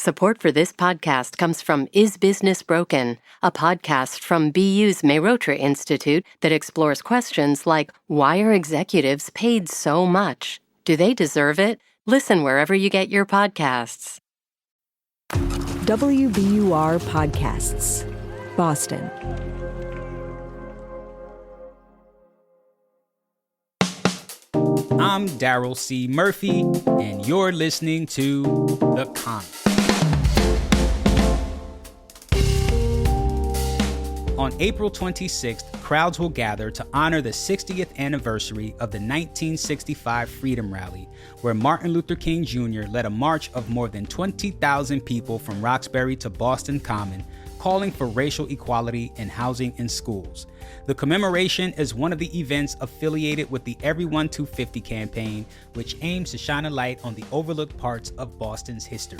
Support for this podcast comes from Is Business Broken, a podcast from BU's Meirotra Institute that explores questions like, why are executives paid so much? Do they deserve it? Listen wherever you get your podcasts. WBUR Podcasts, Boston. I'm Daryl C. Murphy, and you're listening to The Comment. On April 26th, crowds will gather to honor the 60th anniversary of the 1965 Freedom Rally, where Martin Luther King Jr. led a march of more than 20,000 people from Roxbury to Boston Common, calling for racial equality in housing and schools. The commemoration is one of the events affiliated with the Everyone 250 campaign, which aims to shine a light on the overlooked parts of Boston's history.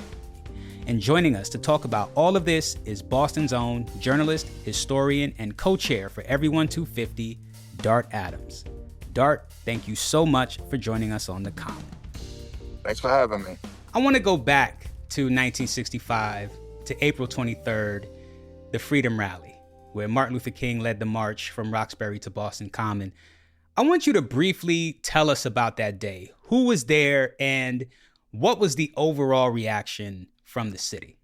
And joining us to talk about all of this is Boston's own journalist, historian, and co-chair for Everyone 250, Dart Adams. Dart, thank you so much for joining us on The Comment. Thanks for having me. I want to go back to 1965, to April 23rd, the Freedom Rally, where Martin Luther King led the march from Roxbury to Boston Common. I want you to briefly tell us about that day. Who was there and what was the overall reaction from the city?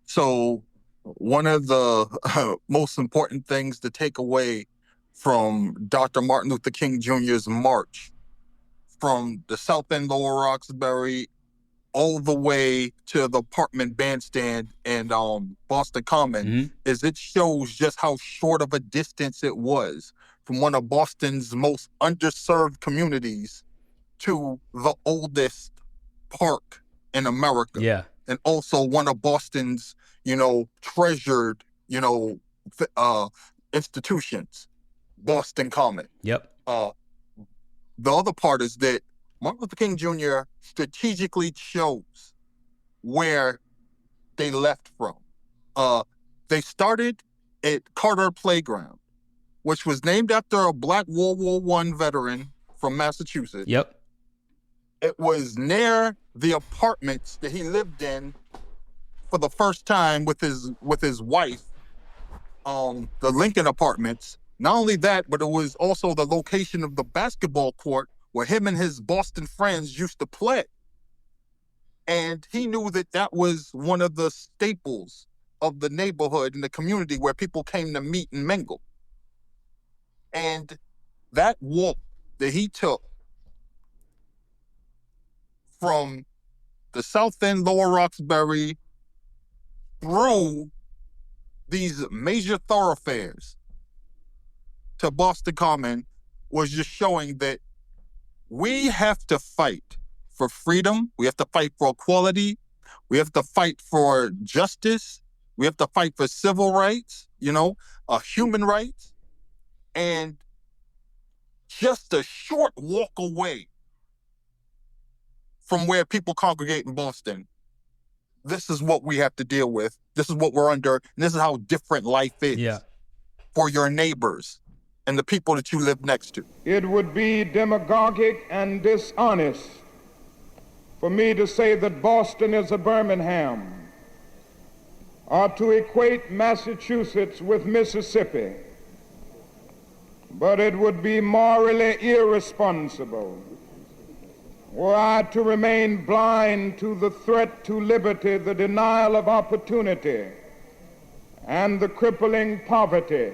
So one of the most important things to take away from Dr. Martin Luther King Jr.'s march from the South End, Lower Roxbury, all the way to the apartment bandstand in Boston Common, is it shows just how short of a distance it was from one of Boston's most underserved communities to the oldest park in America. Yeah. And also one of Boston's, treasured, institutions, Boston Common. Yep. The other part is that Martin Luther King Jr. strategically chose where they left from. They started at Carter Playground, which was named after a Black World War I veteran from Massachusetts. Yep. It was near the apartments that he lived in for the first time with his wife, the Lincoln Apartments. Not only that, but it was also the location of the basketball court where him and his Boston friends used to play. And he knew that that was one of the staples of the neighborhood and the community where people came to meet and mingle. And that walk that he took from the South End, Lower Roxbury, through these major thoroughfares to Boston Common was just showing that we have to fight for freedom. We have to fight for equality. We have to fight for justice. We have to fight for civil rights, human rights. And just a short walk away from where people congregate in Boston, this is what we have to deal with. This is what we're under. And this is how different life is for your neighbors and the people that you live next to. It would be demagogic and dishonest for me to say that Boston is a Birmingham, or to equate Massachusetts with Mississippi. But it would be morally irresponsible were I to remain blind to the threat to liberty, the denial of opportunity, and the crippling poverty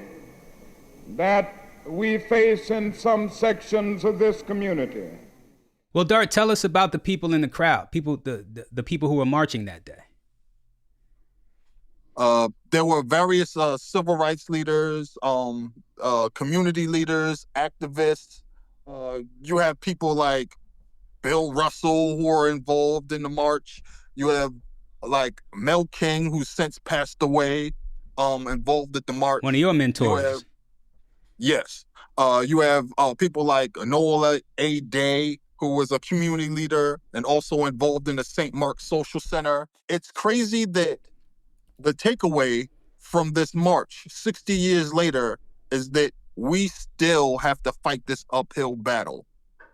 that we face in some sections of this community. Well, Dart, tell us about the people in the crowd, the people who were marching that day. There were various civil rights leaders, community leaders, activists. You have people like Bill Russell who are involved in the march. You have like Mel King, who's since passed away, involved at the march. One of your mentors. Yes. You have people like Nola A. Day, who was a community leader and also involved in the St. Mark's Social Center. It's crazy that the takeaway from this march 60 years later is that we still have to fight this uphill battle.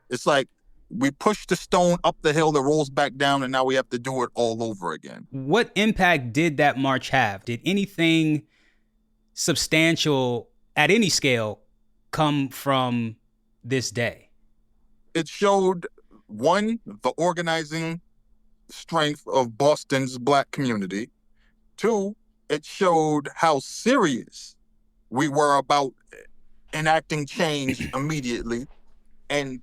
It's like We pushed the stone up the hill, it rolls back down, and now we have to do it all over again. What impact did that march have? Did anything substantial at any scale come from this day? It showed, one, the organizing strength of Boston's Black community. Two, it showed how serious we were about enacting change immediately. And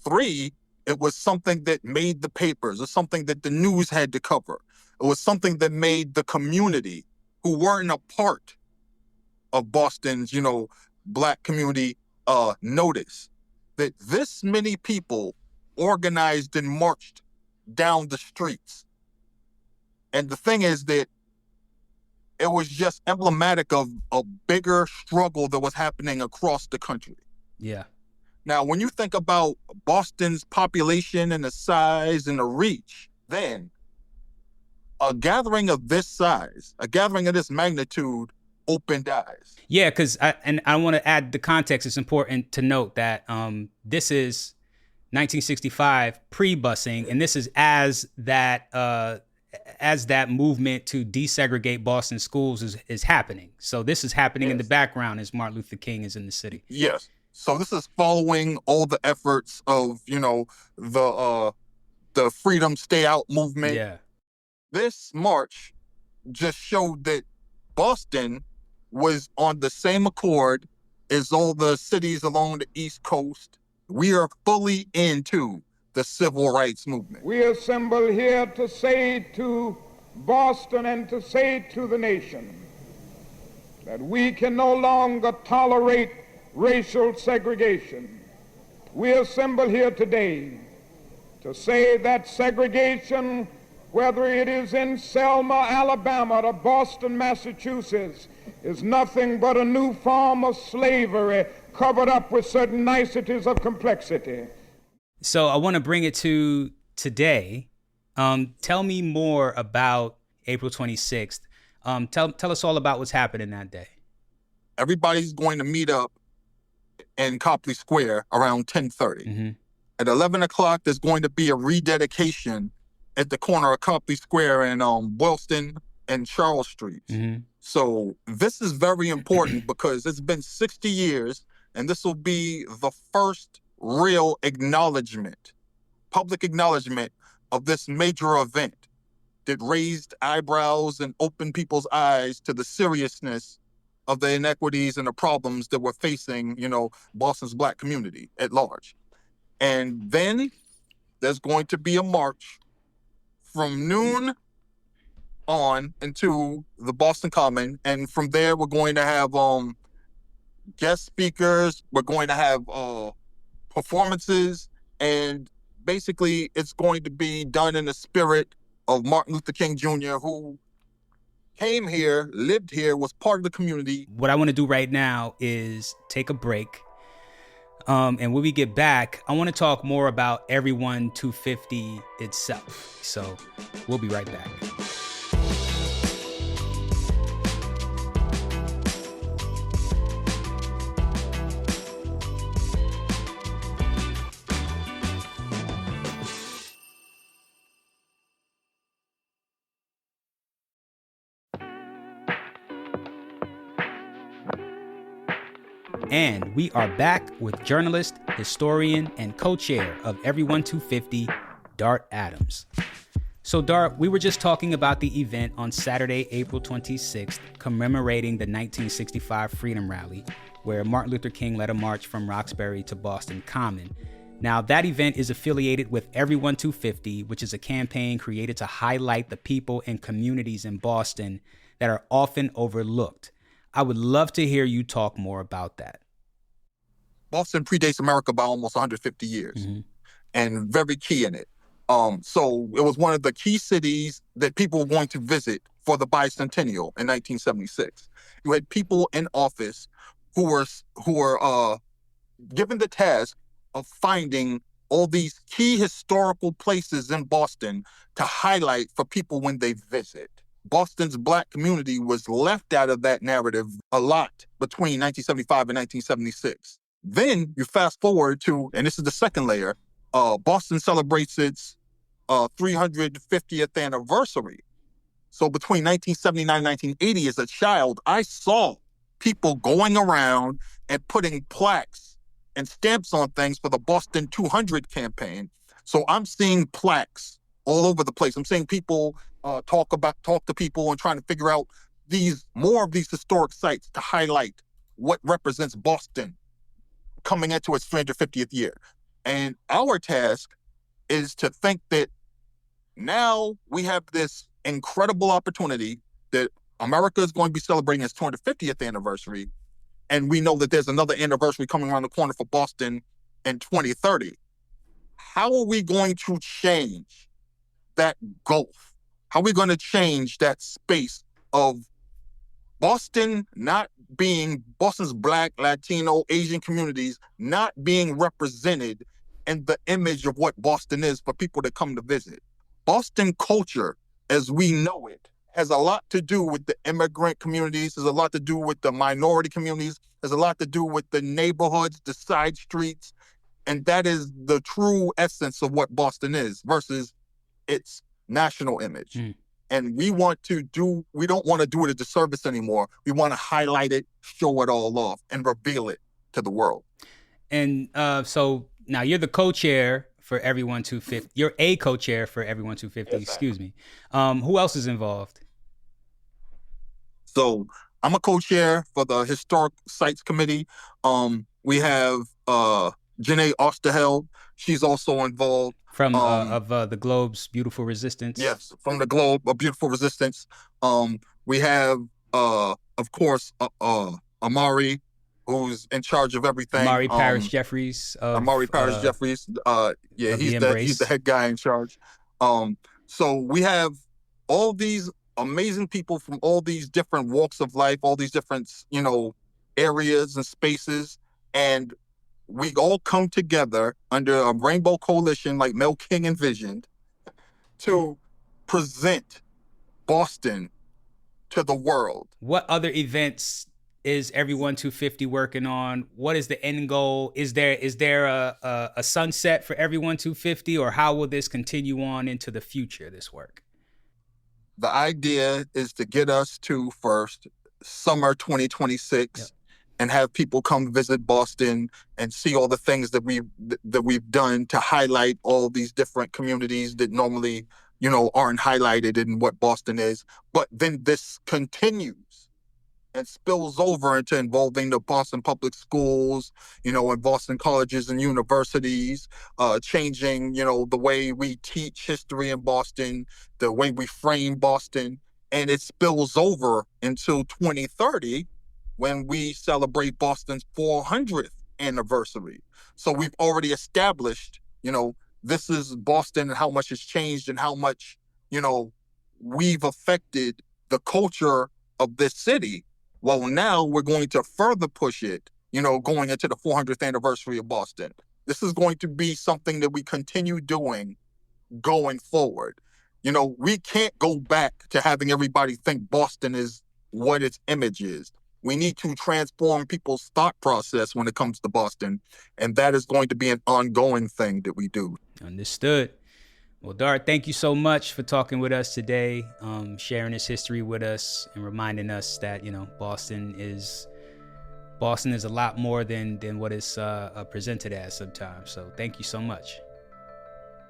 three, it was something that made the papers. It's something that the news had to cover. It was something that made the community, who weren't a part of Boston's, Black community, notice that this many people organized and marched down the streets. And the thing is that it was just emblematic of a bigger struggle that was happening across the country. Yeah. Now, when you think about Boston's population and the size and the reach, then a gathering of this size, a gathering of this magnitude, opened eyes. Yeah, because I want to add the context. It's important to note that this is 1965 pre-busing, and this is as that movement to desegregate Boston schools is happening. So this is happening in the background as Martin Luther King is in the city. Yes. So this is following all the efforts of, the Freedom Stay Out movement. Yeah. This march just showed that Boston was on the same accord as all the cities along the East Coast. We are fully into the civil rights movement. We assemble here to say to Boston and to say to the nation that we can no longer tolerate racial segregation. We assemble here today to say that segregation, whether it is in Selma, Alabama, or Boston, Massachusetts, is nothing but a new form of slavery covered up with certain niceties of complexity. So I want to bring it to today. Tell me more about April 26th. Tell us all about what's happening that day. Everybody's going to meet up in Copley Square around 10:30. Mm-hmm. At 11 o'clock, there's going to be a rededication at the corner of Copley Square and Boylston and Charles Street. Mm-hmm. So this is very important because it's been 60 years, and this will be the first real acknowledgement, public acknowledgement of this major event that raised eyebrows and opened people's eyes to the seriousness of the inequities and the problems that were facing, Boston's Black community at large. And then there's going to be a march from noon on into the Boston Common. And from there, we're going to have guest speakers. We're going to have performances. And basically, it's going to be done in the spirit of Martin Luther King Jr., who came here, lived here, was part of the community. What I want to do right now is take a break. And when we get back, I want to talk more about Everyone 250 itself. So we'll be right back. And we are back with journalist, historian, and co-chair of Everyone 250, Dart Adams. So Dart, we were just talking about the event on Saturday, April 26th, commemorating the 1965 Freedom Rally, where Martin Luther King led a march from Roxbury to Boston Common. Now, that event is affiliated with Everyone 250, which is a campaign created to highlight the people and communities in Boston that are often overlooked. I would love to hear you talk more about that. Boston predates America by almost 150 years, Mm-hmm. and very key in it. So it was one of the key cities that people were going to visit for the bicentennial in 1976. You had people in office who were given the task of finding all these key historical places in Boston to highlight for people when they visit. Boston's Black community was left out of that narrative a lot between 1975 and 1976. Then you fast forward to, and this is the second layer, Boston celebrates its 350th anniversary. So between 1979 and 1980, as a child, I saw people going around and putting plaques and stamps on things for the Boston 200 campaign. So I'm seeing plaques all over the place. I'm seeing people talk to people and trying to figure out more of these historic sites to highlight what represents Boston coming into its 350th year. And our task is to think that now we have this incredible opportunity that America is going to be celebrating its 250th anniversary. And we know that there's another anniversary coming around the corner for Boston in 2030. How are we going to change that gulf? How are we going to change that space of Boston's Black, Latino, Asian communities not being represented in the image of what Boston is for people to come to visit? Boston culture, as we know it, has a lot to do with the immigrant communities, has a lot to do with the minority communities, has a lot to do with the neighborhoods, the side streets, and that is the true essence of what Boston is versus its national image. And we don't want to do it a disservice anymore. We want to highlight it, show it all off, and reveal it to the world. And so now you're the co-chair for Everyone 250. You're a co-chair for Everyone 250, yes, excuse me. Who else is involved? So I'm a co-chair for the Historic Sites Committee. We have Janae Osterheld. She's also involved. From the Globe's Beautiful Resistance? Yes, from the Globe of Beautiful Resistance. We have, of course, Amari, who's in charge of everything. Amari Parrish Jeffries. Jeffries. He's the head guy in charge. So we have all these amazing people from all these different walks of life, all these different, areas and spaces, and we all come together under a rainbow coalition like Mel King envisioned to present Boston to the world. What other events is Everyone 250 working on? What is the end goal? Is there a sunset for Everyone 250, or how will this continue on into the future, this work? The idea is to get us to first summer 2026. Yep. And have people come visit Boston and see all the things that we've done to highlight all these different communities that normally, aren't highlighted in what Boston is. But then this continues and spills over into involving the Boston public schools, and Boston colleges and universities, changing, the way we teach history in Boston, the way we frame Boston, and it spills over until 2030. When we celebrate Boston's 400th anniversary. So we've already established, this is Boston and how much has changed and how much, we've affected the culture of this city. Well, now we're going to further push it, going into the 400th anniversary of Boston. This is going to be something that we continue doing going forward. We can't go back to having everybody think Boston is what its image is. We need to transform people's thought process when it comes to Boston, and that is going to be an ongoing thing that we do. Understood. Well, Dart, thank you so much for talking with us today, sharing this history with us and reminding us that, Boston is a lot more than what is presented as sometimes. So thank you so much.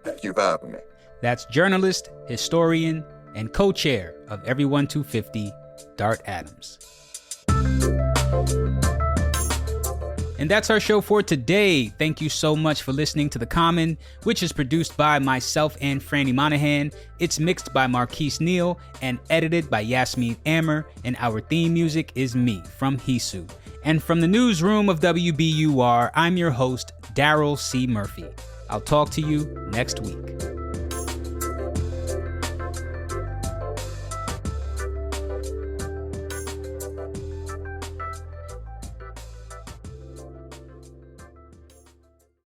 Thank you for having me. That's journalist, historian, and co-chair of Everyone 250, Dart Adams. And that's our show for today. Thank you so much for listening to The Common, which is produced by myself and Franny Monahan. It's mixed by Marquise Neal and edited by Yasmin Ammer. And our theme music is Me from Hisu. And from the newsroom of WBUR, I'm your host, Daryl C. Murphy. I'll talk to you next week.